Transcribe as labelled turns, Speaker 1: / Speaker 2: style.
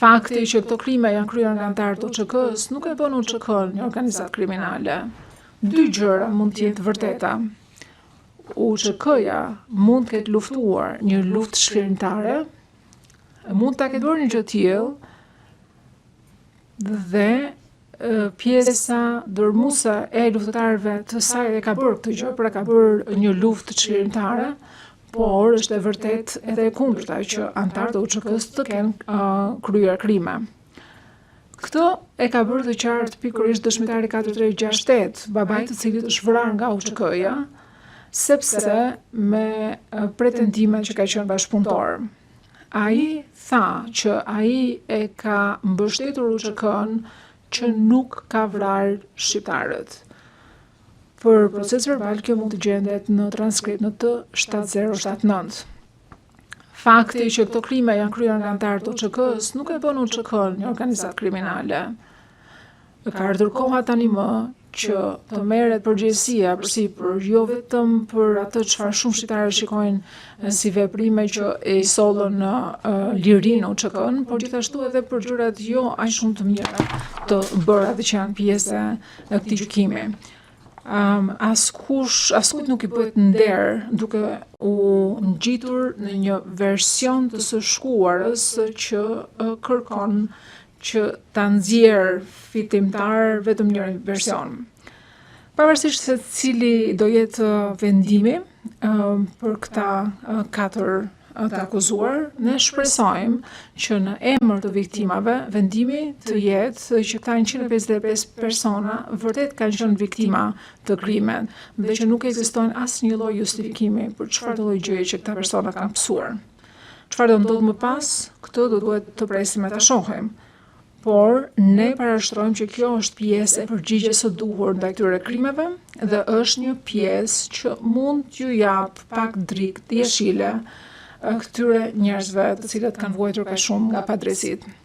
Speaker 1: Fakti që këto krime janë kryer nga anëtarë të UÇK-s nuk e bën UÇK-n një organizatë kriminale. Dy gjëra mund të jenë vërteta. UÇK-ja mund të ketë luftuar një luftë shkrimtare, mund ta ketë bërë një gjë tillë dhe pjesa dërmuese e luftëtarëve të saj e ka bërë këtë gjë, pra ka bërë një luftë shkrimtare, por është e vërtet edhe e kundërta që anëtarët e UÇK-s të kenë kryer krime. Këtë e ka bërë të qartë pikërisht dëshmitari 4368, babai të cilit është vrarë nga UÇK-ja, sepse me pretendimet që ka qenë bashkëpunëtor. Ai tha që ai e ka mbështetur UÇK-n që nuk ka vrarë shqiptarët. Për proces verbal kjo mund të gjendet në transkript në T7079. Fakti që këto krime janë kryer nga anëtarët e UÇK-s nuk e bën UÇK-n një organizatë kriminale. Ka ardhur koha tani më që të merret përgjegjësia përsipër, jo vetëm për atë çfarë shumë shqiptarë shikojnë si veprime që i sollën lirinë UÇK-n, por gjithashtu edhe për gjërat jo aq shumë të mira të bëra që janë pjesë e këtij gjykimi. Askujt nuk i bëhet nder duke u ngjitur në një version të së shkuarës që kërkon që ta nxjerrë fitimtar vetëm një version. Pavarësisht se cili do jetë vendimi për këta 4 të akuzuar, ne shpresojmë që në emër të viktimave vendimi të jetë që këta 155 persona vërtet kanë qenë viktima të krimet dhe që nuk ekziston asnjë lloj justifikimi për çfarë lloj gjëje që këta persona kanë pësuar. Çfarë do ndodhë më pas, këtë do duhet të presim e ta shohim. Por ne parashtrojmë që kjo është pjesë e përgjigjes së duhur ndaj këtyre krimeve dhe është një pjesë që mund t'ju jap pak drik jeshile këtyre njerëzve të cilët kanë vuajtur ka shumë nga padrejësitë.